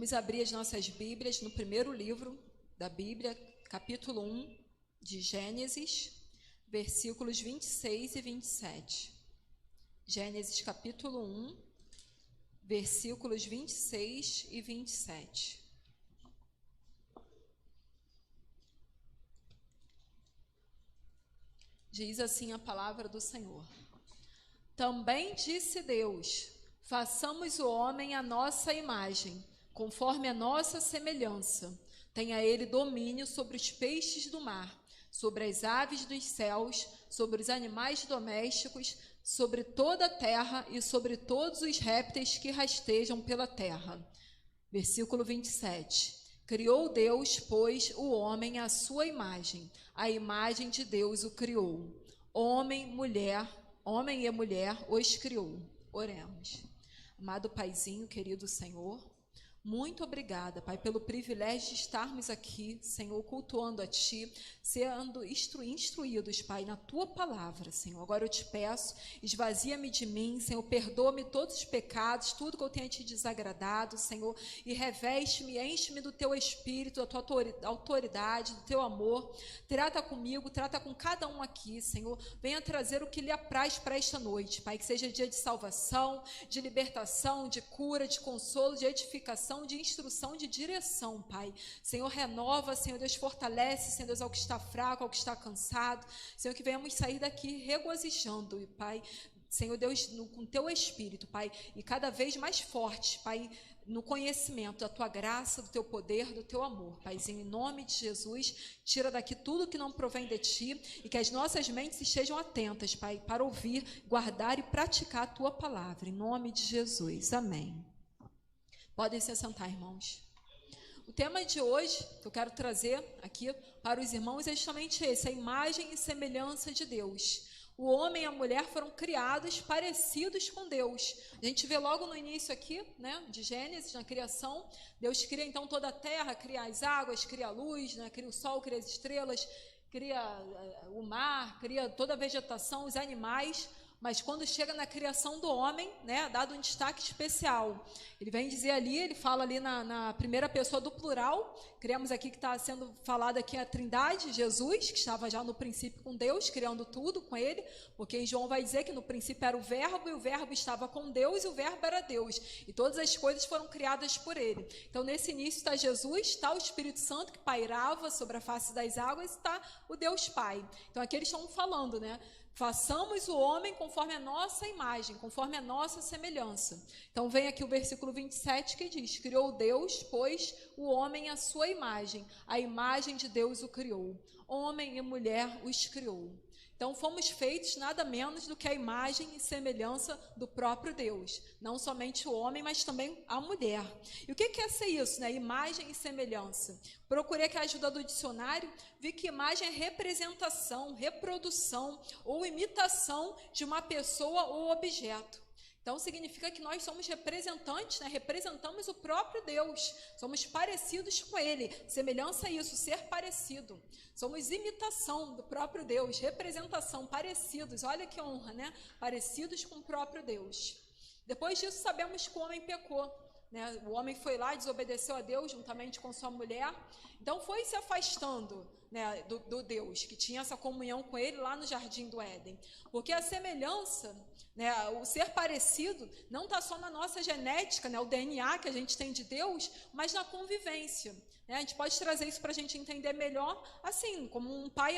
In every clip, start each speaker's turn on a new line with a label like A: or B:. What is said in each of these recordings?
A: Vamos abrir as nossas Bíblias no primeiro livro da Bíblia, capítulo 1 de Gênesis, versículos 26 e 27. Gênesis capítulo 1, versículos 26 e 27. Diz assim a palavra do Senhor. Também disse Deus: façamos o homem à nossa imagem, conforme a nossa semelhança. Tenha ele domínio sobre os peixes do mar, sobre as aves dos céus, sobre os animais domésticos, sobre toda a terra e sobre todos os répteis que rastejam pela terra. Versículo 27. Criou Deus, pois, o homem à sua imagem. A imagem de Deus o criou. Homem e mulher os criou. Oremos. Amado Paizinho, querido Senhor, muito obrigada, Pai, pelo privilégio de estarmos aqui, Senhor, cultuando a Ti, sendo instruídos, Pai, na Tua palavra, Senhor. Agora eu te peço, esvazia-me de mim, Senhor, perdoa-me todos os pecados, tudo que eu tenha Te desagradado, Senhor, e reveste-me, enche-me do Teu Espírito, da Tua autoridade, do Teu amor. Trata comigo, trata com cada um aqui, Senhor. Venha trazer o que lhe apraz para esta noite, Pai, que seja dia de salvação, de libertação, de cura, de consolo, de edificação, de instrução, de direção, Pai. Senhor, renova, Senhor Deus, fortalece, Senhor Deus, ao que está fraco, ao que está cansado. Senhor, que venhamos sair daqui regozijando, Pai. Senhor Deus, com Teu Espírito, Pai, e cada vez mais forte, Pai, no conhecimento da Tua graça, do Teu poder, do Teu amor, Paizinho, em nome de Jesus, tira daqui tudo que não provém de Ti e que as nossas mentes estejam atentas, Pai, para ouvir, guardar e praticar a Tua palavra, em nome de Jesus, amém. Podem se assentar, irmãos. O tema de hoje que eu quero trazer aqui para os irmãos é justamente esse, a imagem e semelhança de Deus. O homem e a mulher foram criados parecidos com Deus. A gente vê logo no início aqui, né, de Gênesis, na criação. Deus cria então toda a terra, cria as águas, cria a luz, né, cria o sol, cria as estrelas, cria o mar, cria toda a vegetação, os animais. Mas quando chega na criação do homem, né, dado um destaque especial. Ele vem dizer ali, ele fala ali na primeira pessoa do plural, criamos aqui que está sendo falado aqui a Trindade, Jesus, que estava já no princípio com Deus, criando tudo com ele, porque em João vai dizer que no princípio era o Verbo, e o Verbo estava com Deus, e o Verbo era Deus, e todas as coisas foram criadas por ele. Então, nesse início está Jesus, está o Espírito Santo que pairava sobre a face das águas, está o Deus Pai. Então, aqui eles estão falando, né? Façamos o homem conforme a nossa imagem, conforme a nossa semelhança. Então vem aqui o versículo 27 que diz: criou Deus, pois, o homem à sua imagem. A imagem de Deus o criou. Homem e mulher os criou. Então fomos feitos nada menos do que a imagem e semelhança do próprio Deus. Não somente o homem, mas também a mulher. E o que é ser isso, né? Imagem e semelhança. Procurei aqui a ajuda do dicionário, vi que imagem é representação, reprodução ou imitação de uma pessoa ou objeto. Então, significa que nós somos representantes, né? Representamos o próprio Deus, somos parecidos com Ele. Semelhança é isso, ser parecido. Somos imitação do próprio Deus, representação, parecidos. Olha que honra, né? Parecidos com o próprio Deus. Depois disso, sabemos que o homem pecou. Né? O homem foi lá, desobedeceu a Deus juntamente com sua mulher, então foi se afastando, né, do Deus, que tinha essa comunhão com ele lá no Jardim do Éden, porque a semelhança, né, o ser parecido, não está só na nossa genética, né, o DNA que a gente tem de Deus, mas na convivência. Né? A gente pode trazer isso para a gente entender melhor, assim, como um pai,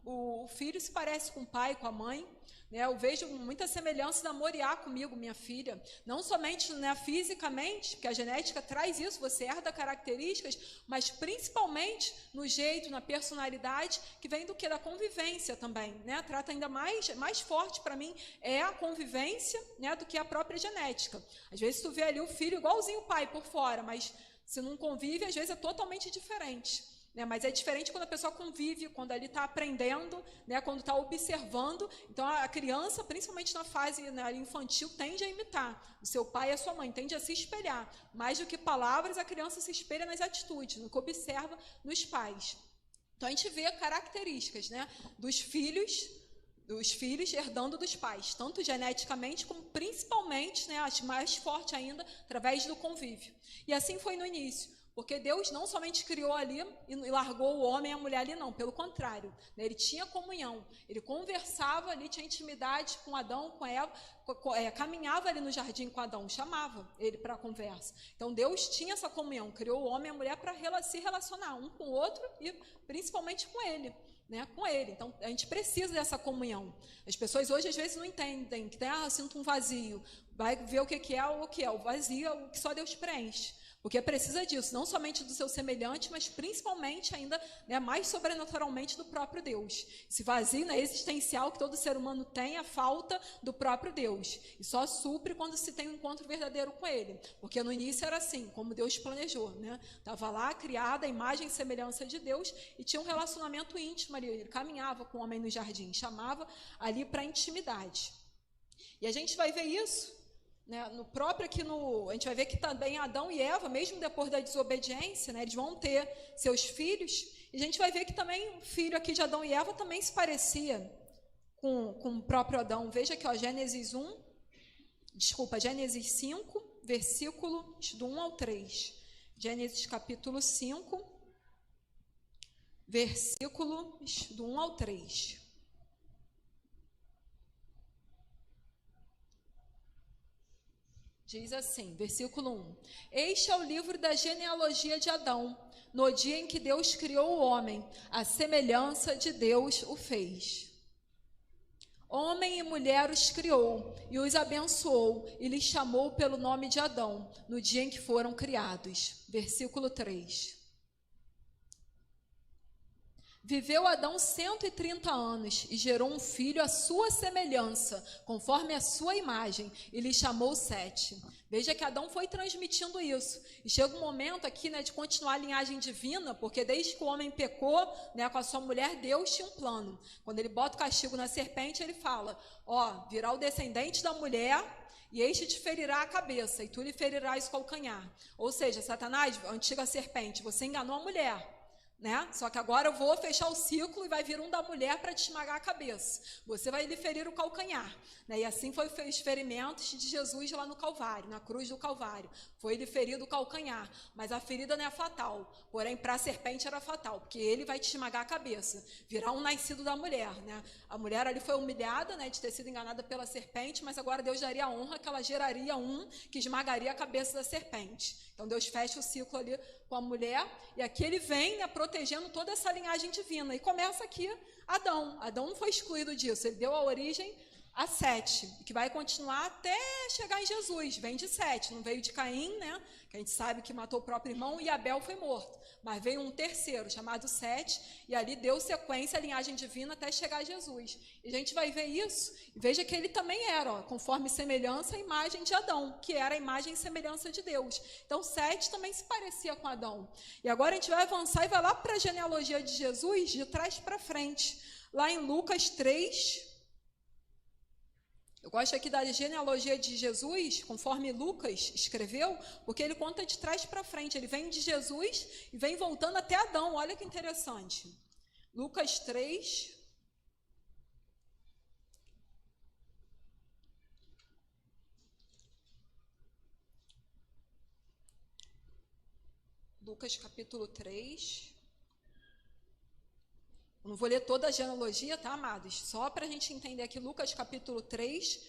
A: o filho se parece com o pai, com a mãe. Eu vejo muita semelhança da Moriá comigo, minha filha, não somente, né, fisicamente, porque a genética traz isso, você herda características, mas principalmente no jeito, na personalidade, que vem do que? Da convivência também, né? Trata ainda mais forte para mim é a convivência, né, do que a própria genética. Às vezes tu vê ali o filho igualzinho o pai por fora, mas se não convive, às vezes é totalmente diferente. Mas é diferente quando a pessoa convive, quando ele está aprendendo, né, quando está observando. Então, a criança, principalmente na fase, né, infantil, tende a imitar o seu pai e a sua mãe, tende a se espelhar. Mais do que palavras, a criança se espelha nas atitudes, no que observa nos pais. Então, a gente vê características, né, dos filhos, dos filhos herdando dos pais, tanto geneticamente como principalmente, né, acho mais forte ainda, através do convívio. E assim foi no início, porque Deus não somente criou ali e largou o homem e a mulher ali, não, pelo contrário, né, ele tinha comunhão, ele conversava ali, tinha intimidade com Adão, com Eva, caminhava ali no jardim com Adão, chamava ele para a conversa. Então Deus tinha essa comunhão, criou o homem e a mulher para se relacionar um com o outro e principalmente com ele. Né, com ele. Então, a gente precisa dessa comunhão. As pessoas hoje, às vezes, não entendem que sinto um vazio. Vai ver o que é o que é. O vazio é o que só Deus preenche. Porque precisa disso, não somente do seu semelhante, mas principalmente ainda, né, mais sobrenaturalmente do próprio Deus. Esse vazio, né, existencial que todo ser humano tem, a falta do próprio Deus. E só supre quando se tem um encontro verdadeiro com Ele. Porque no início era assim, como Deus planejou. Né? Estava lá, criada a imagem e semelhança de Deus, e tinha um relacionamento íntimo ali. Ele caminhava com o homem no jardim, chamava ali para a intimidade. E a gente vai ver isso. Né, no próprio aqui a gente vai ver que também Adão e Eva, mesmo depois da desobediência, né, eles vão ter seus filhos, e a gente vai ver que também o filho aqui de Adão e Eva também se parecia com o próprio Adão. Veja aqui, ó, Gênesis 5, versículos do 1 ao 3. Gênesis capítulo 5, versículos do 1 ao 3. Diz assim, versículo 1. Este é o livro da genealogia de Adão, no dia em que Deus criou o homem, a semelhança de Deus o fez. Homem e mulher os criou, e os abençoou, e lhes chamou pelo nome de Adão, no dia em que foram criados. Versículo 3. Viveu Adão 130 anos e gerou um filho à sua semelhança, conforme a sua imagem, e lhe chamou Sete. Veja que Adão foi transmitindo isso. E chega um momento aqui, né, de continuar a linhagem divina, porque desde que o homem pecou, né, com a sua mulher, Deus tinha um plano. Quando ele bota o castigo na serpente, ele fala, virá o descendente da mulher, e este te ferirá a cabeça, e tu lhe ferirás o calcanhar. Ou seja, Satanás, a antiga serpente, você enganou a mulher. Né? Só que agora eu vou fechar o ciclo e vai vir um da mulher para te esmagar a cabeça. Você vai lhe ferir o calcanhar. Né? E assim foi os ferimentos de Jesus lá no Calvário, na cruz do Calvário. Foi ele ferido o calcanhar, mas a ferida não é fatal. Porém, para a serpente era fatal, porque ele vai te esmagar a cabeça. Virá um nascido da mulher. Né? A mulher ali foi humilhada, né, de ter sido enganada pela serpente, mas agora Deus daria a honra que ela geraria um que esmagaria a cabeça da serpente. Então Deus fecha o ciclo ali com a mulher, e aqui ele vem, né, protegendo toda essa linhagem divina. E começa aqui Adão. Adão não foi excluído disso, ele deu a origem a Sete, que vai continuar até chegar em Jesus. Vem de Sete, não veio de Caim, né, que a gente sabe que matou o próprio irmão, e Abel foi morto. Mas veio um terceiro, chamado Sete, e ali deu sequência à linhagem divina até chegar a Jesus. E a gente vai ver isso, e veja que ele também era, conforme semelhança, a imagem de Adão, que era a imagem e semelhança de Deus. Então, Sete também se parecia com Adão. E agora a gente vai avançar e vai lá para a genealogia de Jesus, de trás para frente. Lá em Lucas 3... Eu gosto aqui da genealogia de Jesus, conforme Lucas escreveu, porque ele conta de trás para frente. Ele vem de Jesus e vem voltando até Adão. Olha que interessante. Lucas 3. Lucas capítulo 3. Eu não vou ler toda a genealogia, tá, amados? Só para a gente entender aqui, Lucas capítulo 3,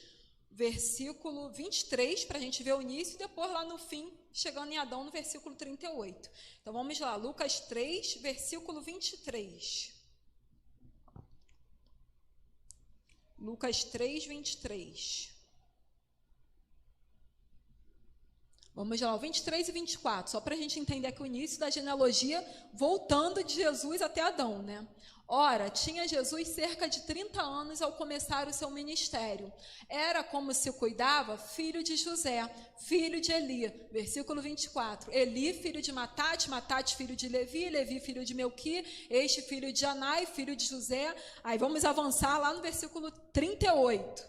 A: versículo 23, para a gente ver o início, e depois lá no fim, chegando em Adão, no versículo 38. Então vamos lá, Lucas 3, versículo 23. Lucas 3, 23. Vamos lá, 23 e 24, só para a gente entender aqui o início da genealogia, voltando de Jesus até Adão, né? Ora, tinha Jesus cerca de 30 anos ao começar o seu ministério. Era como se cuidava filho de José, filho de Eli. Versículo 24. Eli, filho de Matate, Matate, filho de Levi, Levi, filho de Melqui, este filho de Anai, filho de José. Aí vamos avançar lá no versículo 38.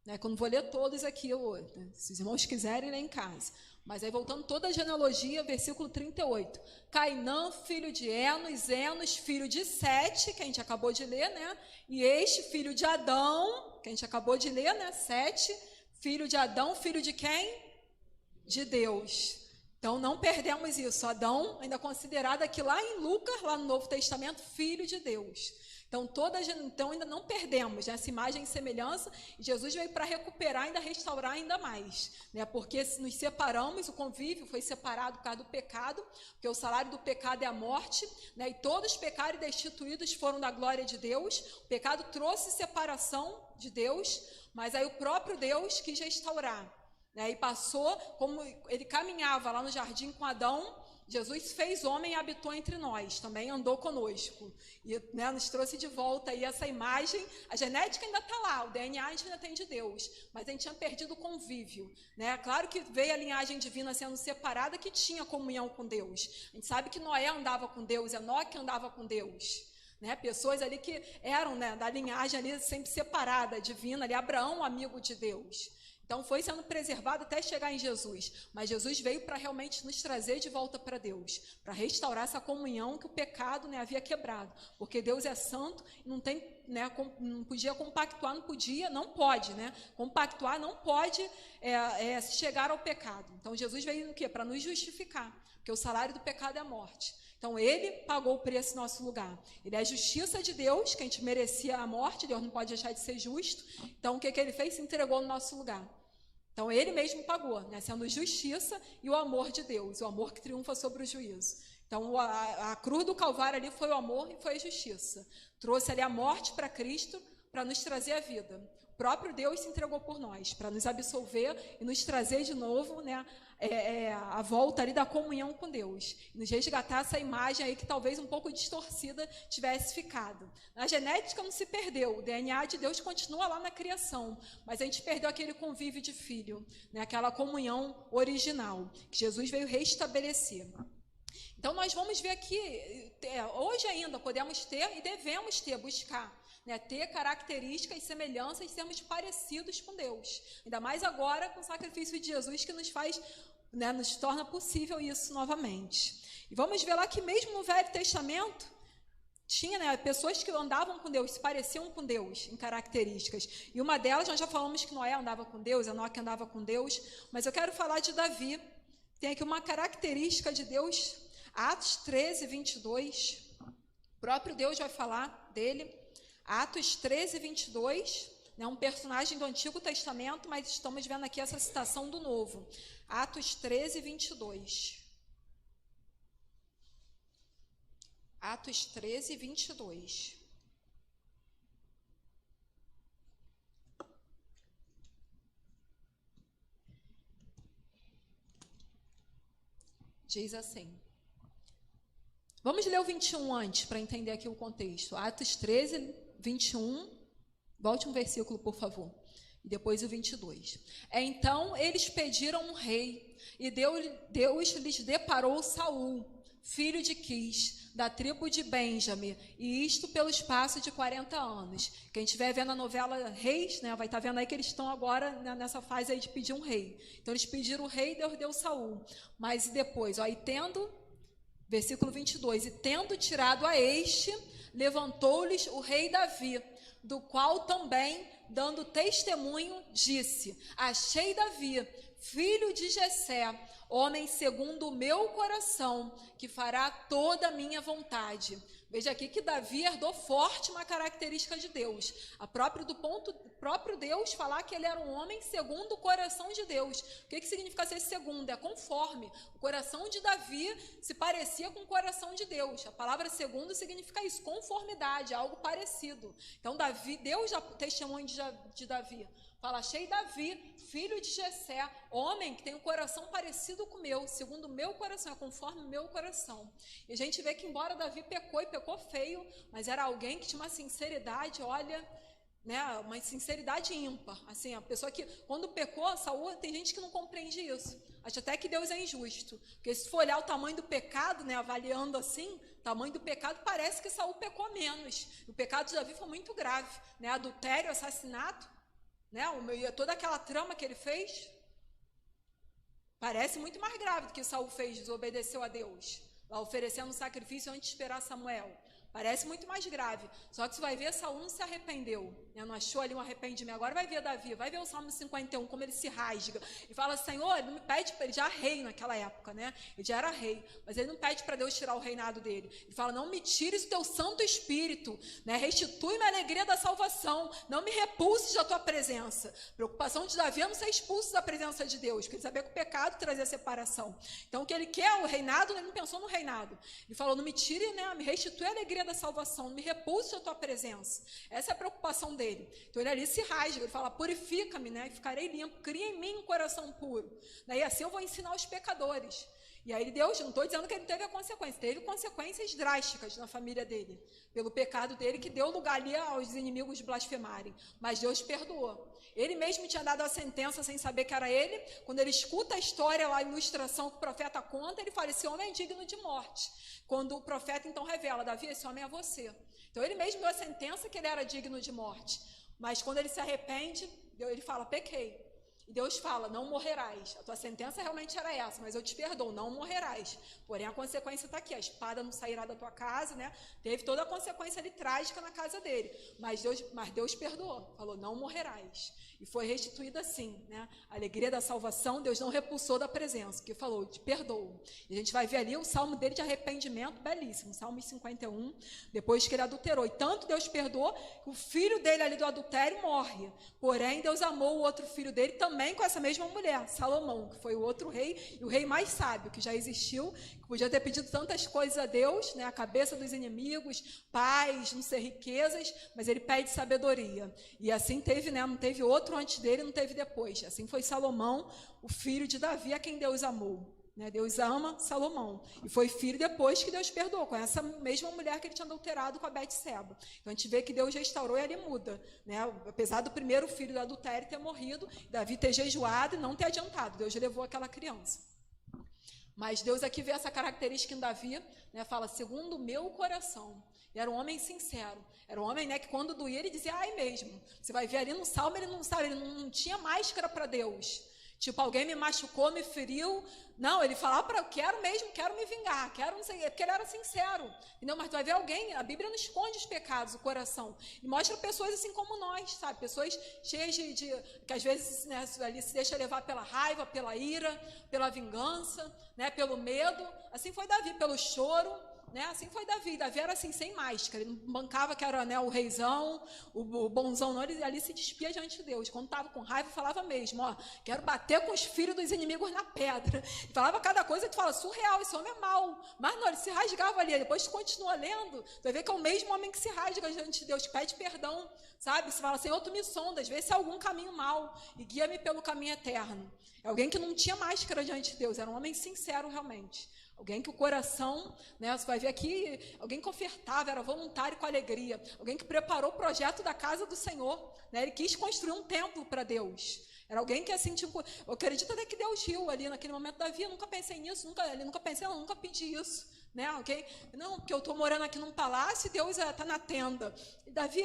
A: né, que eu não vou ler todos aqui, né, se os irmãos quiserem, ler em casa. Mas aí, voltando toda a genealogia, versículo 38. Cainã, filho de Enos, Enos, filho de Sete, que a gente acabou de ler, né? E este, filho de Adão, que a gente acabou de ler, né? Sete, filho de Adão, filho de quem? De Deus. Então, não perdemos isso. Adão, ainda considerado aqui lá em Lucas, lá no Novo Testamento, filho de Deus. Então ainda não perdemos, né, essa imagem e semelhança, e Jesus veio para recuperar, ainda restaurar ainda mais, né, porque se nos separamos, o convívio foi separado por causa do pecado, porque o salário do pecado é a morte, né, e todos pecaram e destituídos foram da glória de Deus. O pecado trouxe separação de Deus, mas aí o próprio Deus quis restaurar, né, e passou, como ele caminhava lá no jardim com Adão, Jesus fez homem e habitou entre nós, também andou conosco, e, né, nos trouxe de volta aí essa imagem. A genética ainda está lá, o DNA a gente ainda tem de Deus, mas a gente tinha perdido o convívio, né? Claro que veio a linhagem divina sendo separada, que tinha comunhão com Deus. A gente sabe que Noé andava com Deus, Enoque andava com Deus, né? Pessoas ali que eram, né, da linhagem ali sempre separada, divina, ali, Abraão, amigo de Deus. Então, foi sendo preservado até chegar em Jesus. Mas Jesus veio para realmente nos trazer de volta para Deus, para restaurar essa comunhão que o pecado, né, havia quebrado. Porque Deus é santo e não tem, né, não podia compactuar, não pode, né? Compactuar não pode chegar ao pecado. Então, Jesus veio o quê? Para nos justificar, porque o salário do pecado é a morte. Então, ele pagou o preço em nosso lugar. Ele é a justiça de Deus, que a gente merecia a morte, Deus não pode deixar de ser justo. Então, o que ele fez? Se entregou no nosso lugar. Então, ele mesmo pagou, né, sendo justiça e o amor de Deus, o amor que triunfa sobre o juízo. Então, a cruz do Calvário ali foi o amor e foi a justiça. Trouxe ali a morte para Cristo, para nos trazer a vida. O próprio Deus se entregou por nós, para nos absolver e nos trazer de novo, né, a volta ali da comunhão com Deus. E nos resgatar essa imagem aí que talvez um pouco distorcida tivesse ficado. A genética não se perdeu, o DNA de Deus continua lá na criação, mas a gente perdeu aquele convívio de filho, né, aquela comunhão original, que Jesus veio restabelecer. Então, nós vamos ver aqui, hoje ainda podemos ter e devemos ter, buscar, né, ter características e semelhanças e sermos parecidos com Deus. Ainda mais agora com o sacrifício de Jesus que nos faz, né, nos torna possível isso novamente. E vamos ver lá que mesmo no Velho Testamento, tinha, né, pessoas que andavam com Deus, se pareciam com Deus em características. E uma delas, nós já falamos que Noé andava com Deus, Enoque andava com Deus, mas eu quero falar de Davi. Tem aqui uma característica de Deus, Atos 13, 22. O próprio Deus vai falar dele. Atos 13, 22, né, um personagem do Antigo Testamento, mas estamos vendo aqui essa citação do Novo. Atos 13, 22. Atos 13, 22. Diz assim. Vamos ler o 21 antes, para entender aqui o contexto. Atos 13, 21. Volte um versículo, por favor. E depois o 22. Então, eles pediram um rei, e Deus lhes deparou Saul, filho de Quis, da tribo de Benjamim, e isto pelo espaço de 40 anos. Quem estiver vendo a novela Reis, né, vai estar vendo aí que eles estão agora, né, nessa fase aí de pedir um rei. Então, eles pediram o rei, Deus deu Saul. Mas depois, ó, e tendo, versículo 22, e tendo tirado a este, levantou-lhes o rei Davi, do qual também, dando testemunho, disse: achei Davi, filho de Jessé, homem segundo o meu coração, que fará toda a minha vontade. Veja aqui que Davi herdou forte uma característica de Deus. A próprio Deus falar que ele era um homem segundo o coração de Deus. O que significa ser segundo? É conforme. O coração de Davi se parecia com o coração de Deus. A palavra segundo significa isso, conformidade, algo parecido. Então, Deus já testemunho de Davi. Fala, achei Davi, filho de Jessé, homem que tem um coração parecido com o meu, segundo o meu coração, é conforme o meu coração. E a gente vê que embora Davi pecou e pecou feio, mas era alguém que tinha uma sinceridade, olha, né, uma sinceridade ímpar. Assim, a pessoa que, quando pecou, Saul, tem gente que não compreende isso. Acha até que Deus é injusto. Porque se for olhar o tamanho do pecado, né, avaliando assim, o tamanho do pecado, parece que Saul pecou menos. O pecado de Davi foi muito grave, né, adultério, assassinato. né? Toda aquela trama que ele fez parece muito mais grave do que Saul fez, desobedeceu a Deus, lá oferecendo um sacrifício antes de esperar Samuel. Parece muito mais grave. Só que você vai ver, Saul não se arrependeu, né? Não achou ali um arrependimento. Agora vai ver Davi, vai ver o Salmo 51, como ele se rasga. E fala, Senhor, ele não me pede, ele já era rei naquela época, né? Ele já era rei, mas ele não pede para Deus tirar o reinado dele. Ele fala, não me tires o teu Santo Espírito, né? Restitui-me a alegria da salvação, não me repulses da tua presença. A preocupação de Davi é não ser expulso da presença de Deus, porque ele sabia que o pecado trazia separação. Então, o que ele quer, o reinado, ele não pensou no reinado. Ele falou, não me tire, né? Me restitui a alegria da salvação, não me repulse a tua presença. Essa é a preocupação dele. Então ele ali se rasga, ele fala, purifica-me, né, e ficarei limpo, cria em mim um coração puro, né, e assim eu vou ensinar os pecadores. E aí Deus, não estou dizendo que ele teve a consequência, teve consequências drásticas na família dele, pelo pecado dele, que deu lugar ali aos inimigos blasfemarem, mas Deus perdoou. Ele mesmo tinha dado a sentença sem saber que era ele. Quando ele escuta a história lá, a ilustração que o profeta conta, ele fala, esse homem é digno de morte. Quando o profeta então revela, Davi, esse homem é você. Então ele mesmo deu a sentença que ele era digno de morte. Mas quando ele se arrepende, ele fala, pequei. E Deus fala, não morrerás. A tua sentença realmente era essa, mas eu te perdoo, não morrerás. Porém, a consequência está aqui, a espada não sairá da tua casa, né? Teve toda a consequência ali trágica na casa dele. Mas Deus perdoou, falou, não morrerás. E foi restituída assim, né? A alegria da salvação, Deus não repulsou da presença, porque falou, te perdoo. E a gente vai ver ali o salmo dele de arrependimento, belíssimo, Salmo 51, depois que ele adulterou. E tanto Deus perdoou, que o filho dele ali do adultério morre. Porém, Deus amou o outro filho dele também com essa mesma mulher, Salomão, que foi o outro rei, e o rei mais sábio que já existiu, que podia ter pedido tantas coisas a Deus, né? A cabeça dos inimigos, paz, não sei, riquezas, mas ele pede sabedoria. E assim teve, né? Não teve outro antes dele, não teve depois. Assim foi Salomão, o filho de Davi, a quem Deus amou. Né? Deus ama Salomão. E foi filho depois que Deus perdoou, com essa mesma mulher que ele tinha adulterado com a Betseba. Então a gente vê que Deus restaurou e ele muda. Né? Apesar do primeiro filho do adultério ter morrido, Davi ter jejuado e não ter adiantado, Deus levou aquela criança. Mas Deus aqui vê essa característica em Davi, né? Fala, segundo o meu coração. E era um homem sincero. Era um homem, né, que quando doía ele dizia, ai mesmo. Você vai ver ali no Salmo, ele não sabe, ele não tinha máscara para Deus. Tipo, alguém me machucou, me feriu. Não, ele falava, eu quero mesmo, quero me vingar, quero não sei, porque ele era sincero. Entendeu? Mas tu vai ver alguém, a Bíblia não esconde os pecados, o coração. E mostra pessoas assim como nós, sabe? Pessoas cheias que às vezes, né, ali se deixa levar pela raiva, pela ira, pela vingança, né, pelo medo. Assim foi Davi, pelo choro. Né? Assim foi Davi. Davi era assim, sem máscara. Ele não bancava que era, né, o reizão, o bonzão, não. Ele ali se despia diante de Deus. Quando estava com raiva, falava mesmo, ó, quero bater com os filhos dos inimigos na pedra. E falava cada coisa que tu fala, surreal, esse homem é mau. Mas não, ele se rasgava ali. Depois tu continua lendo, tu vai ver que é o mesmo homem que se rasga diante de Deus, que pede perdão, sabe? Você fala, Senhor, tu me sondas, vê se há algum caminho mau e guia-me pelo caminho eterno. É alguém que não tinha máscara diante de Deus, era um homem sincero realmente. Alguém que o coração, né, você vai ver aqui, alguém que ofertava, era voluntário com alegria. Alguém que preparou o projeto da casa do Senhor. Né, ele quis construir um templo para Deus. Era alguém que assim, tipo, eu acredito até que Deus riu ali naquele momento da vida. Eu nunca pensei nisso, nunca pedi isso. Né, okay? Não, porque eu estou morando aqui num palácio e Deus está na tenda. E Davi,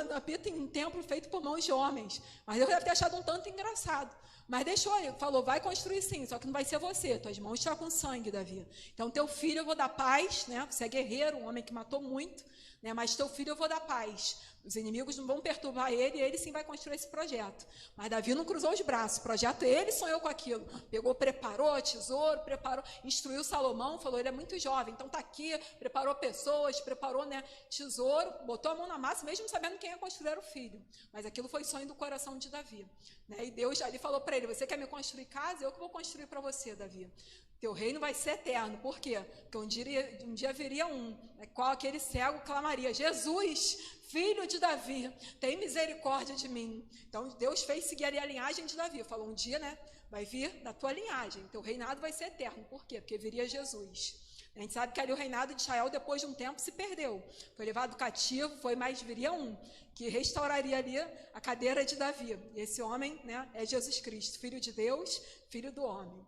A: Davi tem um templo feito por mãos de homens. Mas Deus deve ter achado um tanto engraçado. Mas deixou, ele falou, vai construir sim, só que não vai ser você, tuas mãos estão com sangue, Davi. Então, teu filho eu vou dar paz, né? Você é guerreiro, um homem que matou muito, né? Mas teu filho eu vou dar paz. Os inimigos não vão perturbar ele, e ele sim vai construir esse projeto. Mas Davi não cruzou os braços, o projeto ele sonhou com aquilo. Pegou, preparou tesouro, preparou, instruiu Salomão, falou, ele é muito jovem, então está aqui, preparou pessoas, preparou, né, tesouro, botou a mão na massa, mesmo sabendo quem ia construir o filho. Mas aquilo foi sonho do coração de Davi. Né? E Deus ali falou para ele, você quer me construir casa? Eu que vou construir para você, Davi. Teu reino vai ser eterno. Por quê? Porque um dia viria né, qual aquele cego clamaria, Jesus, filho de Davi, tem misericórdia de mim. Então Deus fez seguir ali a linhagem de Davi. Falou, um dia, né, vai vir da tua linhagem, teu reinado vai ser eterno. Por quê? Porque viria Jesus. A gente sabe que ali o reinado de Israel, depois de um tempo, se perdeu. Foi levado cativo, viria um, que restauraria ali a cadeira de Davi. E esse homem, né, é Jesus Cristo, filho de Deus, filho do homem.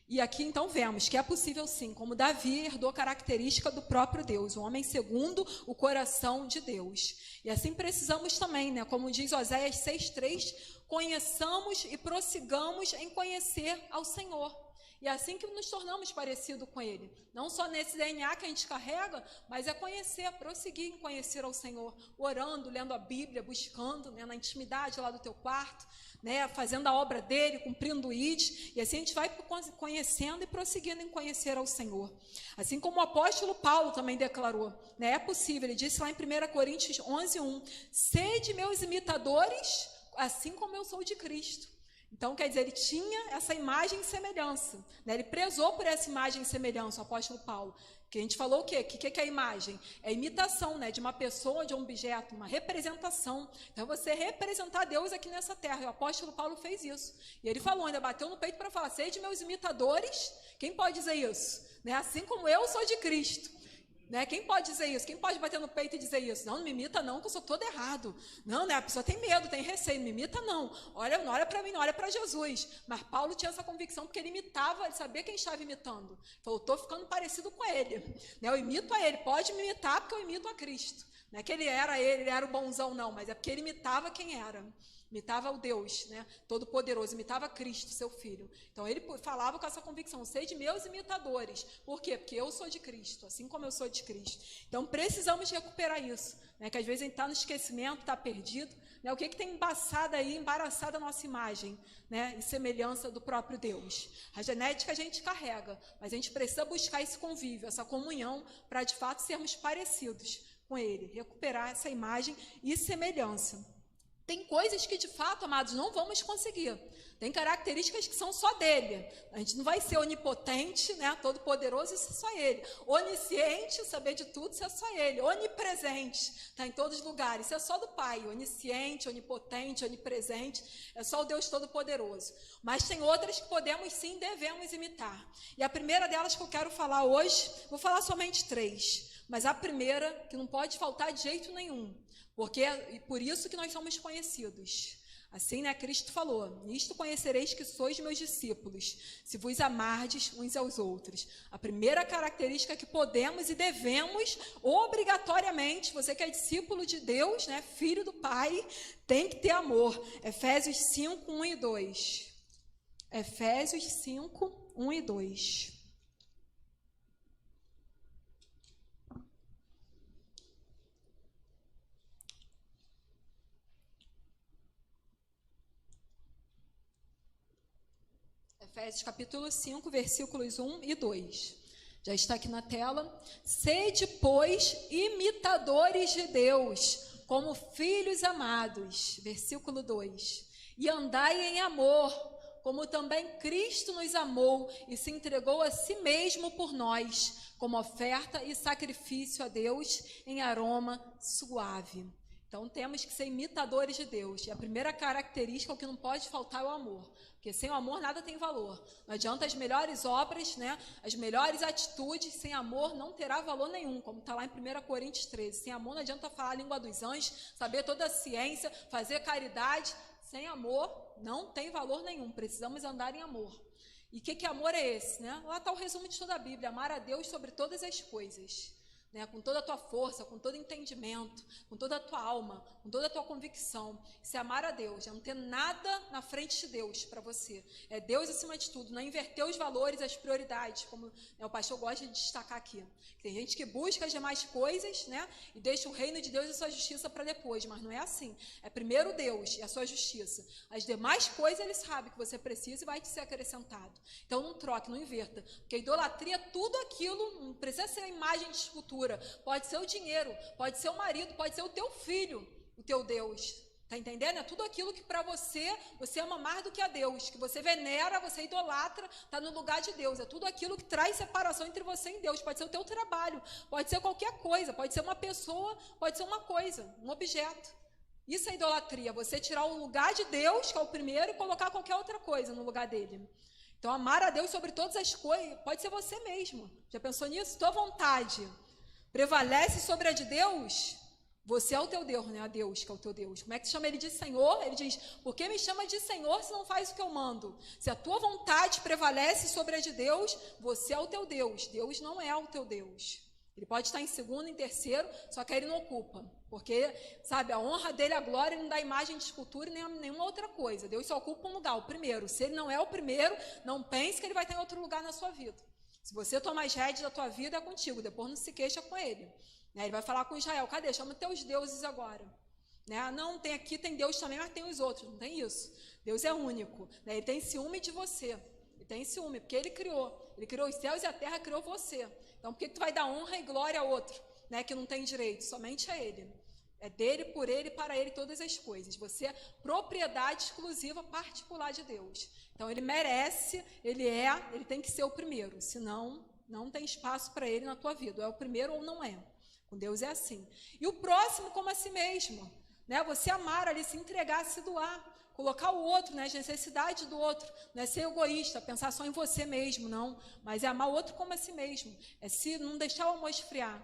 A: E aqui, então, vemos que é possível, sim, como Davi herdou característica do próprio Deus, o homem segundo o coração de Deus. E assim precisamos também, né, como diz Oséias 6,3, conheçamos e prossigamos em conhecer ao Senhor. E é assim que nos tornamos parecidos com Ele. Não só nesse DNA que a gente carrega, mas é conhecer, prosseguir em conhecer ao Senhor. Orando, lendo a Bíblia, buscando, né, na intimidade lá do teu quarto, né, fazendo a obra dele, cumprindo o ID. E assim a gente vai conhecendo e prosseguindo em conhecer ao Senhor. Assim como o apóstolo Paulo também declarou, né, é possível, ele disse lá em 1 Coríntios 11:1, sede meus imitadores, assim como eu sou de Cristo. Então, quer dizer, ele tinha essa imagem e semelhança, né? Ele prezou por essa imagem e semelhança, o apóstolo Paulo. Que a gente falou o quê? O que é a imagem? É a imitação, né, de uma pessoa, de um objeto, uma representação. Então, você representar Deus aqui nessa terra. E o apóstolo Paulo fez isso. E ele falou, ainda bateu no peito para falar, sede meus imitadores. Quem pode dizer isso? Né? Assim como eu sou de Cristo. Né? Quem pode dizer isso? Quem pode bater no peito e dizer isso? Não me imita não, que eu sou todo errado. Não, né? A pessoa tem medo, tem receio, não me imita não. Olha, não olha para mim, não olha para Jesus. Mas Paulo tinha essa convicção porque ele imitava, ele sabia quem estava imitando. Falou, estou ficando parecido com ele. Né? Eu imito a ele, pode me imitar porque eu imito a Cristo. Não é que ele era o bonzão não, mas é porque ele imitava quem era. Imitava o Deus, né, Todo-Poderoso, imitava Cristo, seu Filho. Então, ele falava com essa convicção, sede meus imitadores. Por quê? Porque eu sou de Cristo, assim como eu sou de Cristo. Então, precisamos recuperar isso, né, que às vezes a gente está no esquecimento, está perdido. Né, o que tem embaraçado a nossa imagem, né, e semelhança do próprio Deus? A genética a gente carrega, mas a gente precisa buscar esse convívio, essa comunhão, para de fato sermos parecidos com Ele, recuperar essa imagem e semelhança. Tem coisas que, de fato, amados, não vamos conseguir. Tem características que são só dele. A gente não vai ser onipotente, né, todo-poderoso, isso é só ele. Onisciente, saber de tudo, isso é só ele. Onipresente, está em todos os lugares, isso é só do Pai. Onisciente, onipotente, onipresente, é só o Deus todo-poderoso. Mas tem outras que podemos sim e devemos imitar. E a primeira delas que eu quero falar hoje, vou falar somente 3. Mas a primeira, que não pode faltar de jeito nenhum, porque é por isso que nós somos conhecidos. Assim, né, Cristo falou, nisto conhecereis que sois meus discípulos, se vos amardes uns aos outros. A primeira característica que podemos e devemos, obrigatoriamente, você que é discípulo de Deus, né, filho do Pai, tem que ter amor. Efésios 5, 1 e 2. Efésios 5, 1 e 2. Efésios capítulo 5, versículos 1 e 2. Já está aqui na tela. Sede, pois, imitadores de Deus, como filhos amados. Versículo 2. E andai em amor, como também Cristo nos amou e se entregou a si mesmo por nós, como oferta e sacrifício a Deus em aroma suave. Então, temos que ser imitadores de Deus. E a primeira característica, o que não pode faltar é o amor. Porque sem o amor nada tem valor. Não adianta as melhores obras, né, as melhores atitudes, sem amor não terá valor nenhum, como está lá em 1 Coríntios 13. Sem amor não adianta falar a língua dos anjos, saber toda a ciência, fazer caridade. Sem amor não tem valor nenhum. Precisamos andar em amor. E que amor é esse? Né? Lá está o resumo de toda a Bíblia. Amar a Deus sobre todas as coisas. Né, com toda a tua força, com todo entendimento, com toda a tua alma, com toda a tua convicção. Se amar a Deus, é não ter nada na frente de Deus para você. É Deus acima de tudo, não inverter os valores, as prioridades, como, né, o pastor gosta de destacar aqui. Tem gente que busca as demais coisas, né, e deixa o reino de Deus e a sua justiça para depois, mas não é assim. É primeiro Deus e a sua justiça. As demais coisas Ele sabe que você precisa e vai te ser acrescentado. Então não troque, não inverta. Porque a idolatria, tudo aquilo, não precisa ser a imagem de escultura. Pode ser o dinheiro, pode ser o marido, pode ser o teu filho, o teu Deus. Está entendendo? É tudo aquilo que para você ama mais do que a Deus, que você venera, você idolatra, está no lugar de Deus. É tudo aquilo que traz separação entre você e Deus. Pode ser o teu trabalho, pode ser qualquer coisa, pode ser uma pessoa, pode ser uma coisa, um objeto. Isso é idolatria, você tirar o lugar de Deus, que é o primeiro, e colocar qualquer outra coisa no lugar dele. Então, amar a Deus sobre todas as coisas, pode ser você mesmo. Já pensou nisso? Tua vontade prevalece sobre a de Deus, Você é o teu Deus, né? A Deus que é o teu Deus. Como é que chama ele de Senhor? Ele diz, por que me chama de Senhor se não faz o que eu mando? Se a tua vontade prevalece sobre a de Deus, você é o teu Deus. Deus não é o teu Deus. Ele pode estar em segundo, em terceiro, só que aí ele não ocupa. Porque, sabe, a honra dele, a glória, ele não dá imagem de escultura e nem nenhuma outra coisa. Deus só ocupa um lugar, o primeiro. Se ele não é o primeiro, não pense que ele vai estar em outro lugar na sua vida. Se você tomar as rédeas da tua vida, é contigo. Depois não se queixa com ele. Ele vai falar com Israel, cadê? Chama teus deuses agora. Não, tem aqui, tem Deus também, mas tem os outros. Não tem isso. Deus é único. Ele tem ciúme de você. Ele tem ciúme, porque ele criou. Ele criou os céus e a terra, criou você. Então, por que tu vai dar honra e glória a outro, que não tem direito? Somente a ele. É dele, por ele, para ele todas as coisas. Você é propriedade exclusiva, particular de Deus. Então, ele merece, ele tem que ser o primeiro. Senão, não tem espaço para ele na tua vida. Ou é o primeiro ou não é. Com Deus é assim. E o próximo como a si mesmo. Você amar ali, se entregar, se doar. Colocar o outro, as necessidades do outro. Não é ser egoísta, pensar só em você mesmo, não. Mas é amar o outro como a si mesmo. É se não deixar o amor esfriar.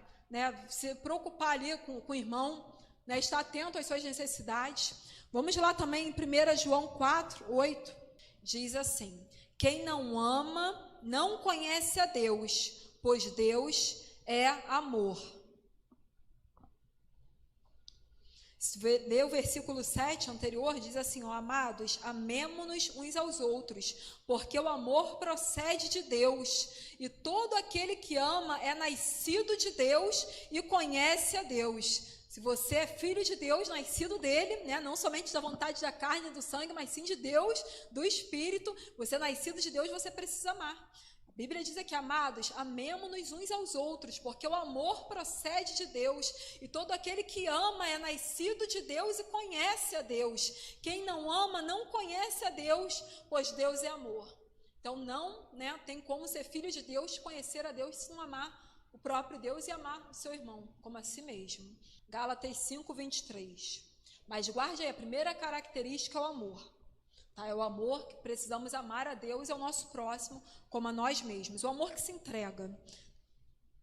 A: Se preocupar ali com o irmão. Estar atento às suas necessidades. Vamos lá também em 1 João 4, 8. Diz assim, quem não ama não conhece a Deus, pois Deus é amor. Se ler o versículo 7 anterior, diz assim, amados, amemo-nos uns aos outros, porque o amor procede de Deus, e todo aquele que ama é nascido de Deus e conhece a Deus. Se você é filho de Deus, nascido dele, não somente da vontade da carne e do sangue, mas sim de Deus, do Espírito, você é nascido de Deus, você precisa amar. A Bíblia diz aqui, amados, amemo-nos uns aos outros, porque o amor procede de Deus, e todo aquele que ama é nascido de Deus e conhece a Deus. Quem não ama não conhece a Deus, pois Deus é amor. Então não tem como ser filho de Deus, conhecer a Deus, se não amar o próprio Deus e amar o seu irmão, como a si mesmo. Gálatas 5, 23. Mas guarde aí, a primeira característica é o amor. É o amor que precisamos amar a Deus e ao nosso próximo como a nós mesmos. O amor que se entrega.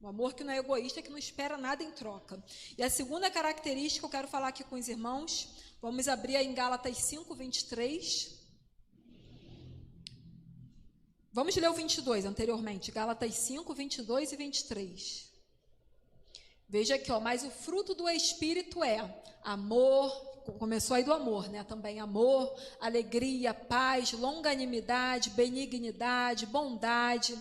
A: O amor que não é egoísta, que não espera nada em troca. E a segunda característica que eu quero falar aqui com os irmãos, vamos abrir aí em Gálatas 5, 23. Vamos ler o 22 anteriormente. Gálatas 5, 22 e 23. Veja aqui, mas o fruto do Espírito é amor, começou aí do amor, também amor, alegria, paz, longanimidade, benignidade, bondade,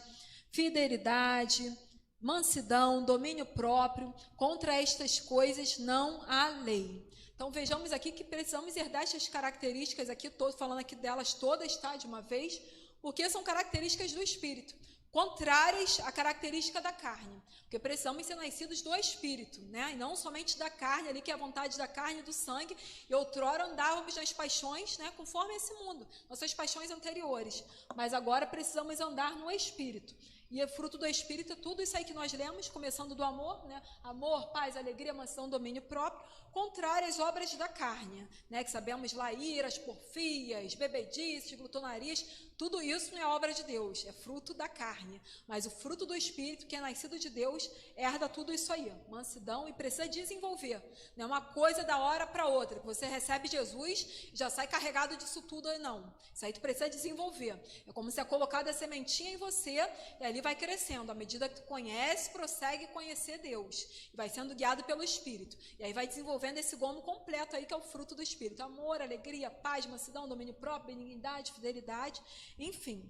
A: fidelidade, mansidão, domínio próprio. Contra estas coisas não há lei. Então vejamos aqui que precisamos herdar essas características aqui, estou falando aqui delas todas, de uma vez, porque são características do Espírito, contrárias à característica da carne, porque precisamos ser nascidos do Espírito, e não somente da carne, ali que é a vontade da carne e do sangue, e outrora andávamos nas paixões, conforme esse mundo, nossas paixões anteriores, mas agora precisamos andar no Espírito, e é fruto do Espírito, tudo isso aí que nós lemos, começando do amor, amor, paz, alegria, mansidão, domínio próprio, contrário às obras da carne, que sabemos lá, iras, porfias, bebedices, glutonarias, tudo isso não é obra de Deus, é fruto da carne, mas o fruto do Espírito, que é nascido de Deus, herda tudo isso aí, mansidão, e precisa desenvolver, não é uma coisa da hora para outra, que você recebe Jesus e já sai carregado disso tudo, não, isso aí tu precisa desenvolver, é como se é colocada a sementinha em você, e ali vai crescendo, à medida que tu conhece, prossegue conhecer Deus, e vai sendo guiado pelo Espírito, e aí vai desenvolvendo esse gomo completo aí, que é o fruto do Espírito, amor, alegria, paz, mansidão, domínio próprio, benignidade, fidelidade, enfim.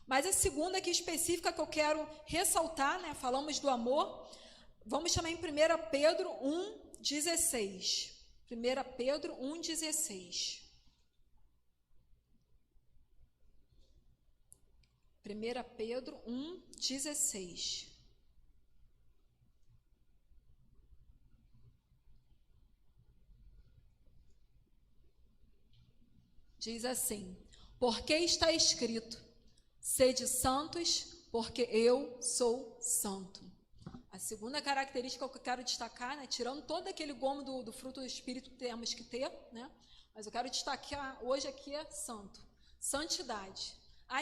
A: Mas a segunda aqui específica que eu quero ressaltar, falamos do amor, vamos chamar em 1 Pedro 1,16. 1 Pedro 1,16. 1 Pedro 1,16. Diz assim, porque está escrito, sede santos, porque eu sou santo. A segunda característica que eu quero destacar, tirando todo aquele gomo do fruto do Espírito que temos que ter, mas eu quero destacar hoje aqui é santo, santidade.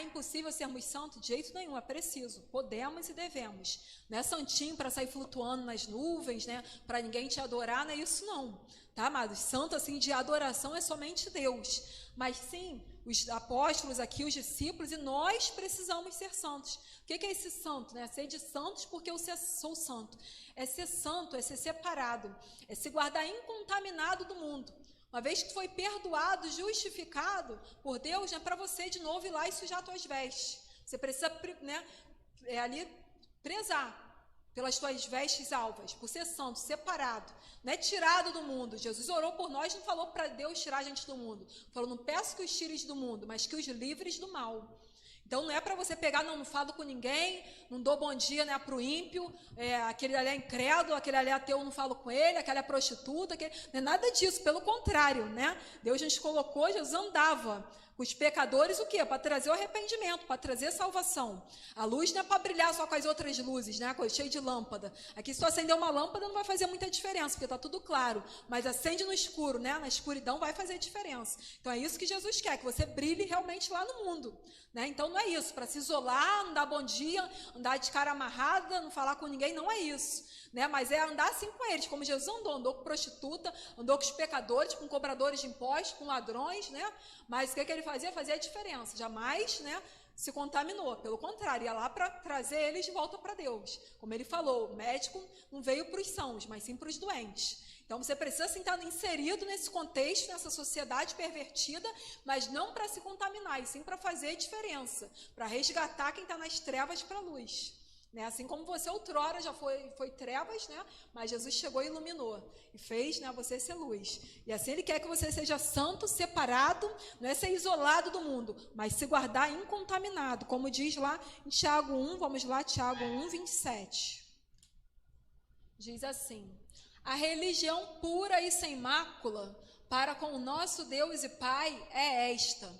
A: Impossível sermos santos? De jeito nenhum, é preciso. Podemos e devemos. Não é santinho para sair flutuando nas nuvens, né? Para ninguém te adorar, não é isso não. Tá, amados? Santo, assim, de adoração é somente Deus. Mas sim, os apóstolos aqui, os discípulos, e nós precisamos ser santos. O que é esse santo? Né? Ser de santos porque eu sou santo. É ser santo, é ser separado. É se guardar incontaminado do mundo. Uma vez que foi perdoado, justificado por Deus, é para você de novo ir lá e sujar suas vestes. Você precisa, né, ali prezar pelas tuas vestes alvas, por ser santo, separado, não é tirado do mundo. Jesus orou por nós, não falou para Deus tirar a gente do mundo. Falou, não peço que os tires do mundo, mas que os livres do mal. Então não é para você pegar, não falo com ninguém, não dou bom dia, né, para o ímpio, aquele ali é incrédulo, aquele ali é ateu, não falo com ele, aquela é prostituta, não é nada disso, pelo contrário, né? Deus nos colocou, Jesus andava com os pecadores, o quê? Para trazer o arrependimento, para trazer salvação. A luz não é para brilhar só com as outras luzes, né? Cheio de lâmpada. Aqui, se tu acender uma lâmpada, não vai fazer muita diferença, porque está tudo claro. Mas acende no escuro, né? Na escuridão vai fazer diferença. Então, é isso que Jesus quer, que você brilhe realmente lá no mundo. Né? Então, não é isso, para se isolar, não dar bom dia, andar de cara amarrada, não falar com ninguém, não é isso. Né? Mas é andar assim com eles, como Jesus andou com prostituta, andou com os pecadores, com cobradores de impostos, com ladrões, né? Mas o que ele fazia? Fazia a diferença, jamais, né, se contaminou, pelo contrário, ia lá para trazer eles de volta para Deus. Como ele falou, o médico não veio para os sãos, mas sim para os doentes. Então você precisa assim, estar inserido nesse contexto, nessa sociedade pervertida, mas não para se contaminar, e sim para fazer diferença, para resgatar quem está nas trevas para a luz. Né? Assim como você outrora já foi trevas, né? Mas Jesus chegou e iluminou e fez, né, você ser luz. E assim ele quer que você seja santo, separado, não é ser isolado do mundo, mas se guardar incontaminado, como diz lá em Tiago 1, vamos lá, Tiago 1, 27. Diz assim: a religião pura e sem mácula para com o nosso Deus e Pai é esta: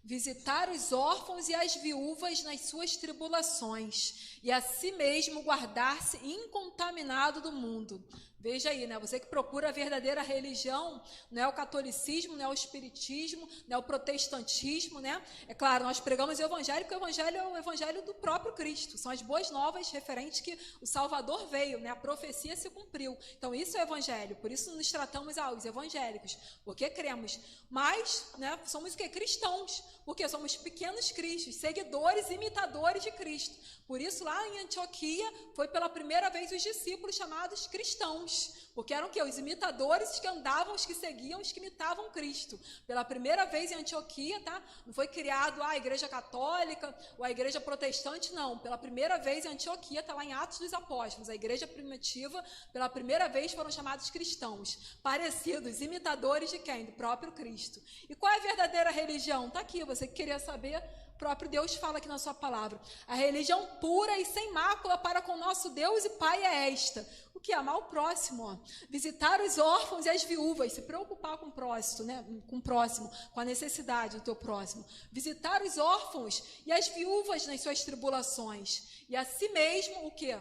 A: visitar os órfãos e as viúvas nas suas tribulações, e a si mesmo guardar-se incontaminado do mundo. Veja aí, né? Você que procura a verdadeira religião, não é o catolicismo, não é o espiritismo, não é o protestantismo, né? É claro, nós pregamos o evangelho, porque o evangelho é o evangelho do próprio Cristo. São as boas novas referentes que o Salvador veio, né? A profecia se cumpriu. Então, isso é o evangelho. Por isso nos tratamos aos evangélicos, porque cremos. Mas, né, somos o quê? Cristãos. Porque somos pequenos cristos, seguidores, imitadores de Cristo. Por isso, lá em Antioquia, foi pela primeira vez os discípulos chamados cristãos. Porque eram o quê? Os imitadores que andavam, os que seguiam, os que imitavam Cristo. Pela primeira vez em Antioquia, tá? Não foi criado a igreja católica ou a igreja protestante, não. Pela primeira vez em Antioquia, está lá em Atos dos Apóstolos. A igreja primitiva, pela primeira vez, foram chamados cristãos. Parecidos, imitadores de quem? Do próprio Cristo. E qual é a verdadeira religião? Está aqui, você que queria saber, o próprio Deus fala aqui na sua palavra. A religião pura e sem mácula para com nosso Deus e Pai é esta: o que? Amar o próximo, ó. Visitar os órfãos e as viúvas, se preocupar com o próximo, né? Com o próximo, com a necessidade do teu próximo. Visitar os órfãos e as viúvas nas suas tribulações. E a si mesmo, o que?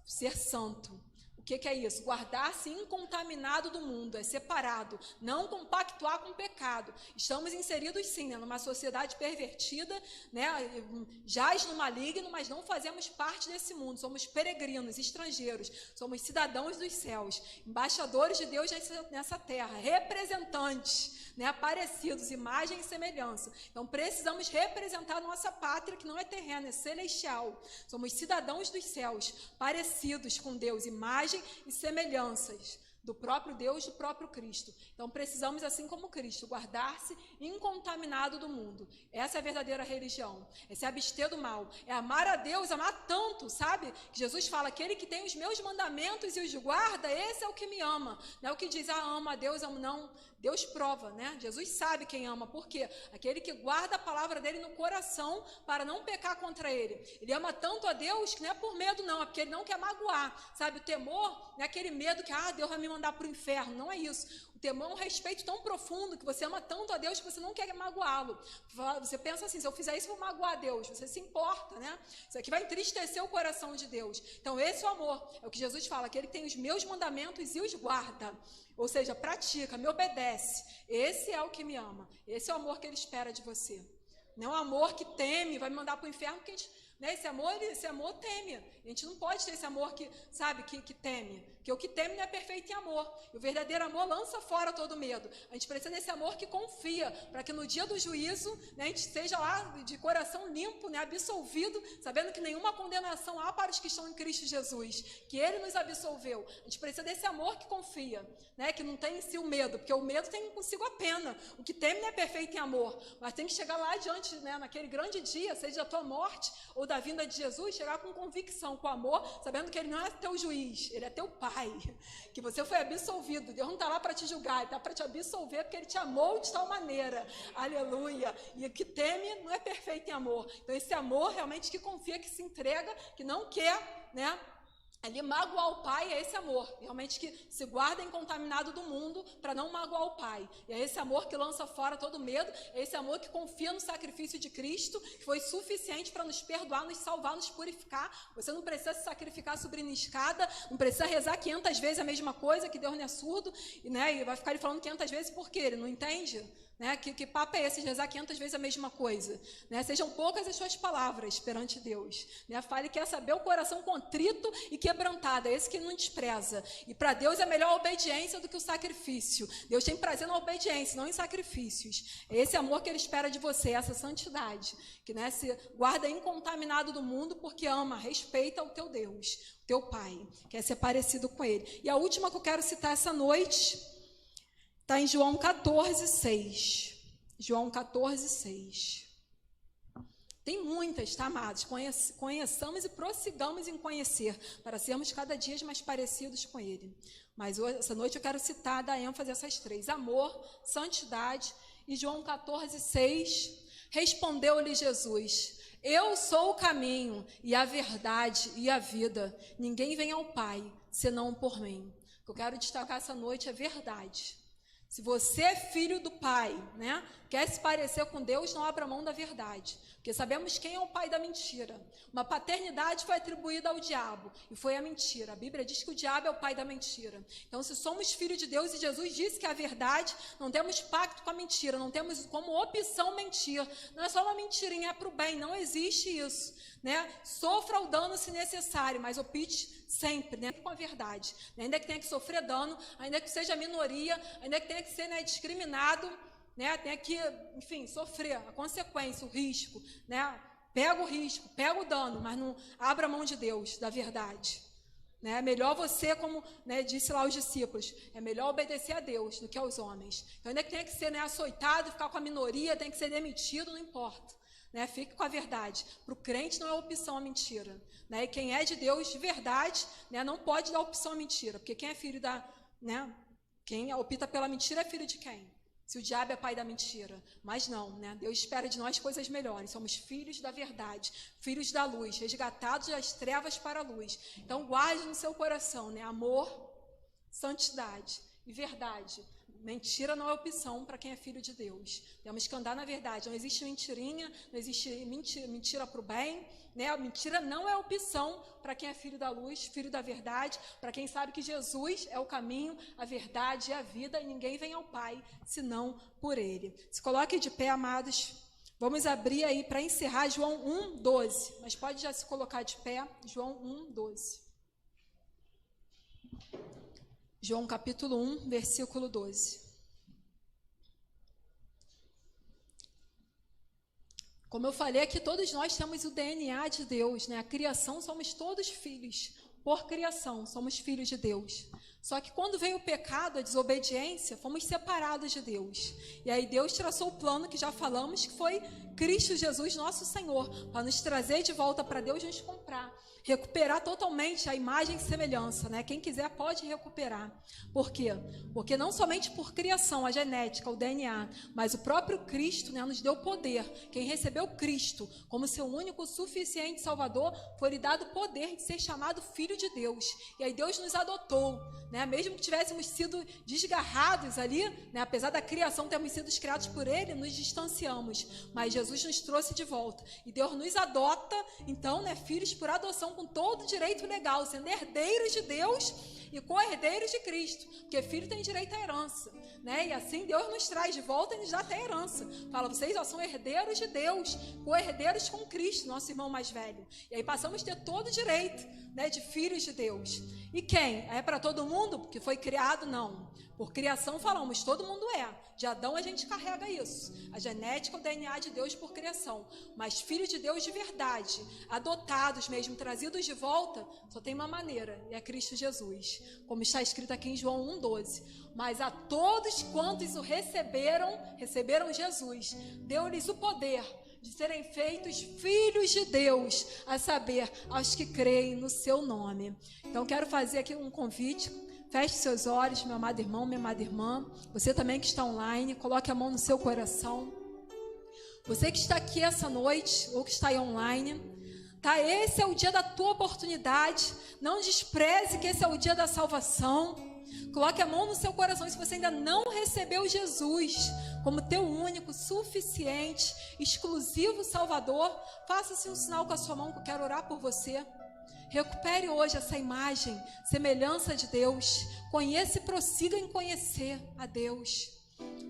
A: Ser santo. O que é isso? Guardar-se incontaminado do mundo, é separado, não compactuar com o pecado. Estamos inseridos sim, né, numa sociedade pervertida, né, jaz no maligno, mas não fazemos parte desse mundo. Somos peregrinos, estrangeiros, somos cidadãos dos céus, embaixadores de Deus nessa terra, representantes, né, parecidos, imagem e semelhança. Então precisamos representar a nossa pátria, que não é terrena, é celestial. Somos cidadãos dos céus, parecidos com Deus, imagem e semelhanças do próprio Deus, do próprio Cristo. Então precisamos, assim como Cristo, guardar-se incontaminado do mundo. Essa é a verdadeira religião. É se abster do mal. É amar a Deus, amar tanto, sabe? Que Jesus fala: aquele que tem os meus mandamentos e os guarda, esse é o que me ama. Não é o que diz, amo a Deus, amo não. Deus prova, né? Jesus sabe quem ama. Por quê? Aquele que guarda a palavra dele no coração para não pecar contra ele. Ele ama tanto a Deus que não é por medo, não. É porque ele não quer magoar. Sabe? O temor não é aquele medo que, Deus vai me mandar para o inferno. Não é isso. O temor é um respeito tão profundo que você ama tanto a Deus que você não quer magoá-lo. Você pensa assim: se eu fizer isso, eu vou magoar a Deus. Você se importa, né? Isso aqui vai entristecer o coração de Deus. Então, esse é o amor. É o que Jesus fala: aquele que tem os meus mandamentos e os guarda. Ou seja, pratica, me obedece. Esse é o que me ama. Esse é o amor que ele espera de você. Não é um amor que teme, vai me mandar para o inferno, porque a gente, né, esse amor teme. A gente não pode ter esse amor que, sabe, que teme. Porque o que teme não é perfeito em amor. E o verdadeiro amor lança fora todo medo. A gente precisa desse amor que confia, para que no dia do juízo, né, a gente esteja lá de coração limpo, né, absolvido, sabendo que nenhuma condenação há para os que estão em Cristo Jesus, que Ele nos absolveu. A gente precisa desse amor que confia, né, que não tem em si o medo, porque o medo tem consigo a pena. O que teme não é perfeito em amor, mas tem que chegar lá adiante, né, naquele grande dia, seja da tua morte ou da vinda de Jesus, chegar com convicção, com amor, sabendo que Ele não é teu juiz, Ele é teu Pai, que você foi absolvido. Deus não está lá para te julgar, Ele está para te absolver, porque Ele te amou de tal maneira, aleluia. E o que teme não é perfeito em amor. Então esse amor realmente que confia, que se entrega, que não quer, né, ali magoar o Pai, é esse amor, realmente que se guarda incontaminado do mundo para não magoar o Pai. E é esse amor que lança fora todo medo, é esse amor que confia no sacrifício de Cristo, que foi suficiente para nos perdoar, nos salvar, nos purificar. Você não precisa se sacrificar subindo escada, não precisa rezar 500 vezes a mesma coisa, que Deus não é surdo, e vai ficar falando 500 vezes porque Ele não entende. Né? Que papo é esse de rezar 500 vezes a mesma coisa? Né? Sejam poucas as suas palavras perante Deus. Né? Fale que quer saber o coração contrito e quebrantado, é esse que não despreza. E para Deus é melhor a obediência do que o sacrifício. Deus tem prazer na obediência, não em sacrifícios. É esse amor que Ele espera de você, essa santidade, que, né, se guarda incontaminado do mundo porque ama, respeita o teu Deus, o teu Pai, quer ser parecido com Ele. E a última que eu quero citar essa noite está em João 14:6. João 14:6. Tem muitas, tá, amados? Conheçamos e prossigamos em conhecer, para sermos cada dia mais parecidos com Ele. Mas hoje, essa noite eu quero citar, dar ênfase a essas três: amor, santidade. E João 14:6, respondeu-lhe Jesus: eu sou o caminho e a verdade e a vida. Ninguém vem ao Pai, senão por mim. O que eu quero destacar essa noite é verdade. Se você é filho do Pai, né, quer se parecer com Deus, não abra mão da verdade. Porque sabemos quem é o pai da mentira. Uma paternidade foi atribuída ao diabo, e foi a mentira. A Bíblia diz que o diabo é o pai da mentira. Então, se somos filhos de Deus, e Jesus disse que a verdade, não temos pacto com a mentira, não temos como opção mentir. Não é só uma mentirinha, é para o bem, não existe isso. Né? Sofra o dano se necessário, mas opte sempre, né, com a verdade. Ainda que tenha que sofrer dano, ainda que seja minoria, ainda que tenha que ser, né, discriminado, né, tenha que, enfim, sofrer a consequência, o risco, né? Pega o risco, pega o dano, mas não abra mão de Deus, da verdade. Né? É melhor você, como, né, disse lá os discípulos, é melhor obedecer a Deus do que aos homens. Então, ainda que tenha que ser, né, açoitado, ficar com a minoria, tem que ser demitido, não importa. Né? Fique com a verdade. Para o crente não é opção a mentira. Né? E quem é de Deus de verdade, né, não pode dar opção à mentira, porque quem é filho da... Né, quem opta pela mentira é filho de quem? Se o diabo é pai da mentira. Mas não, né? Deus espera de nós coisas melhores. Somos filhos da verdade, filhos da luz, resgatados das trevas para a luz. Então guarde no seu coração, né, amor, santidade e verdade. Mentira não é opção para quem é filho de Deus. Temos que andar na verdade. Não existe mentirinha, não existe mentira para o bem. Né? A mentira não é opção para quem é filho da luz, filho da verdade, para quem sabe que Jesus é o caminho, a verdade e a vida, e ninguém vem ao Pai senão por Ele. Se coloque de pé, amados. Vamos abrir aí para encerrar João 1:12. Mas pode já se colocar de pé, João 1:12. João capítulo 1, versículo 12. Como eu falei aqui, todos nós temos o DNA de Deus, né? A criação, somos todos filhos. Por criação, somos filhos de Deus. Só que quando veio o pecado, a desobediência, fomos separados de Deus. E aí Deus traçou o plano que já falamos, que foi Cristo Jesus, nosso Senhor, para nos trazer de volta para Deus e nos comprar. Recuperar totalmente a imagem e semelhança, né? Quem quiser pode recuperar. Por quê? Porque não somente por criação, a genética, o DNA, mas o próprio Cristo, né, nos deu poder. Quem recebeu Cristo como seu único, suficiente Salvador, foi lhe dado o poder de ser chamado Filho de Deus. E aí Deus nos adotou, né? Mesmo que tivéssemos sido desgarrados ali, né, apesar da criação termos sido criados por Ele, nos distanciamos. Mas Jesus nos trouxe de volta. E Deus nos adota, então, né, filhos por adoção, com todo o direito legal, sendo herdeiros de Deus e co-herdeiros de Cristo, porque filho tem direito à herança, né? E assim Deus nos traz de volta e nos dá até herança. Fala, vocês são herdeiros de Deus, co-herdeiros com Cristo, nosso irmão mais velho. E aí passamos a ter todo o direito, né, de filhos de Deus. E quem? É para todo mundo? Porque foi criado? Não. Por criação falamos, todo mundo é. De Adão a gente carrega isso. A genética, o DNA de Deus por criação. Mas filhos de Deus de verdade, adotados mesmo, trazidos de volta, só tem uma maneira, e é Cristo Jesus. Como está escrito aqui em João 1,12. Mas a todos quantos o receberam Jesus, deu-lhes o poder de serem feitos filhos de Deus, a saber, aos que creem no seu nome. Então quero fazer aqui um convite. Feche seus olhos, meu amado irmão, minha amada irmã. Você também que está online, coloque a mão no seu coração. Você que está aqui essa noite, ou que está aí online, tá? Esse é o dia da tua oportunidade. Não despreze que esse é o dia da salvação. Coloque a mão no seu coração se você ainda não recebeu Jesus como teu único, suficiente, exclusivo Salvador. Faça-se um sinal com a sua mão que eu quero orar por você. Recupere hoje essa imagem, semelhança de Deus. Conheça e prossiga em conhecer a Deus.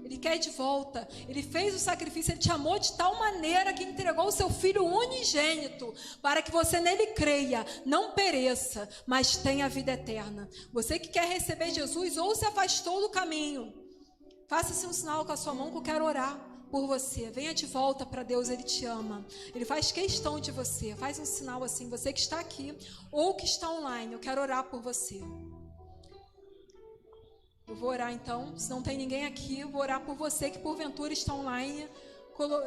A: Ele quer de volta. Ele fez o sacrifício, Ele te amou de tal maneira que entregou o seu Filho unigênito para que você nele creia, não pereça, mas tenha a vida eterna. Você que quer receber Jesus ou se afastou do caminho, faça-se um sinal com a sua mão que eu quero orar por você. Venha de volta para Deus, Ele te ama. Ele faz questão de você. Faz um sinal assim, você que está aqui ou que está online, eu quero orar por você. Eu vou orar então, se não tem ninguém aqui, eu vou orar por você que porventura está online,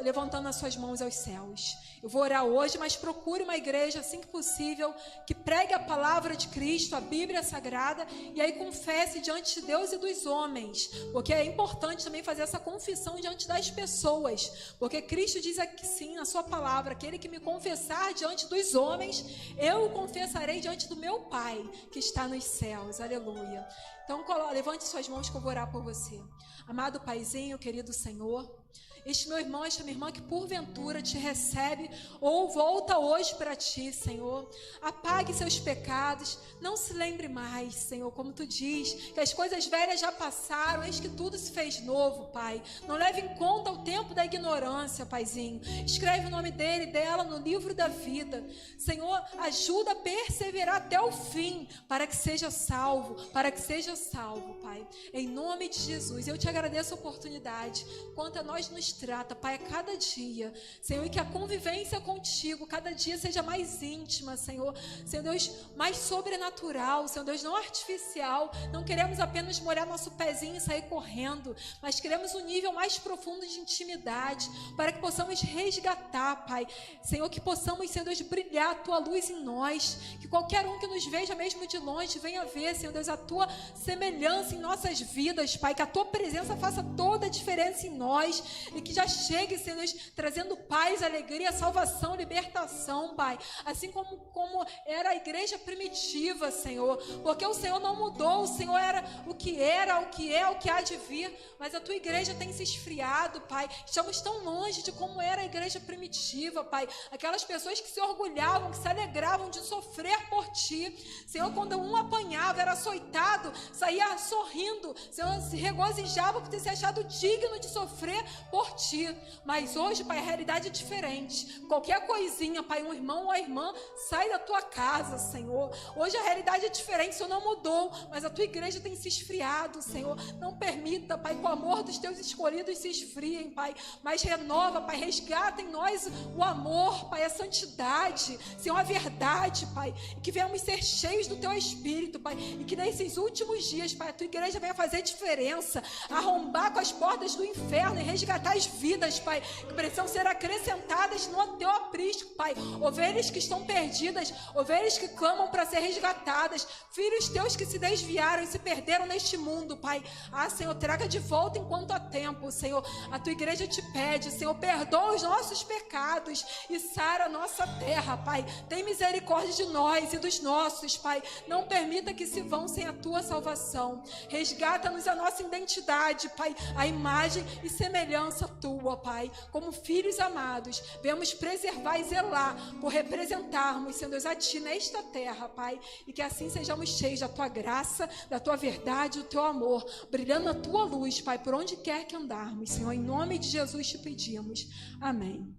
A: levantando as suas mãos aos céus. Eu vou orar hoje, mas procure uma igreja, assim que possível, que pregue a palavra de Cristo, a Bíblia Sagrada, e aí confesse diante de Deus e dos homens, porque é importante também fazer essa confissão diante das pessoas, porque Cristo diz aqui sim, na sua palavra, aquele que me confessar diante dos homens, eu o confessarei diante do meu Pai, que está nos céus. Aleluia. Então, levante suas mãos que eu vou orar por você. Amado Paizinho, querido Senhor, este meu irmão, esta minha irmã que porventura te recebe ou volta hoje para ti, Senhor, apague seus pecados, não se lembre mais, Senhor, como tu diz, que as coisas velhas já passaram, eis que tudo se fez novo, Pai. Não leve em conta o tempo da ignorância, Paizinho. Escreve o nome dele e dela no livro da vida. Senhor, ajuda a perseverar até o fim, para que seja salvo, Pai. Em nome de Jesus, eu te agradeço a oportunidade, quanto a nós nos trata, Pai, a cada dia, Senhor, e que a convivência contigo cada dia seja mais íntima, Senhor Deus, mais sobrenatural, Senhor Deus, não artificial. Não queremos apenas molhar nosso pezinho e sair correndo, mas queremos um nível mais profundo de intimidade, para que possamos resgatar, Pai, Senhor, que possamos, Senhor Deus, brilhar a tua luz em nós, que qualquer um que nos veja mesmo de longe venha ver, Senhor Deus, a tua semelhança em nossas vidas, Pai, que a tua presença faça toda a diferença em nós, e que já chegue, Senhor Deus, trazendo paz, alegria, salvação, libertação, Pai, assim como era a igreja primitiva, Senhor, porque o Senhor não mudou, o Senhor era, o que é, o que há de vir, mas a tua igreja tem se esfriado, Pai. Estamos tão longe de como era a igreja primitiva, Pai, aquelas pessoas que se orgulhavam, que se alegravam de sofrer por ti, Senhor, quando um apanhava, era açoitado, saía sorrindo, Senhor, se regozijava por ter se achado digno de sofrer por ti. Mas hoje, Pai, a realidade é diferente. Qualquer coisinha, Pai, um irmão ou a irmã sai da tua casa, Senhor. Hoje a realidade é diferente, o Senhor não mudou, mas a tua igreja tem se esfriado, Senhor. Não permita, Pai, que o amor dos teus escolhidos se esfriem, Pai, mas renova, Pai, resgata em nós o amor, Pai, a santidade, Senhor, a verdade, Pai, e que venhamos ser cheios do teu Espírito, Pai, e que nesses últimos dias, Pai, a tua igreja venha fazer diferença, arrombar com as portas do inferno e resgatar as vidas, Pai, que precisam ser acrescentadas no teu aprisco, Pai, ovelhas que estão perdidas, ovelhas que clamam para ser resgatadas, filhos teus que se desviaram e se perderam neste mundo, Pai. Senhor, traga de volta enquanto há tempo, Senhor. A tua igreja te pede, Senhor, perdoa os nossos pecados e sara a nossa terra, Pai. Tem misericórdia de nós e dos nossos, Pai. Não permita que se vão sem a tua salvação. Resgata-nos a nossa identidade, Pai, a imagem e semelhança,
B: tua, Pai, como filhos amados, venhamos preservar e zelar por representarmos, Senhor Deus, a Ti nesta terra, Pai, e que assim sejamos cheios da Tua graça, da Tua verdade, do Teu amor, brilhando a Tua luz, Pai, por onde quer que andarmos, Senhor, em nome de Jesus te pedimos. Amém.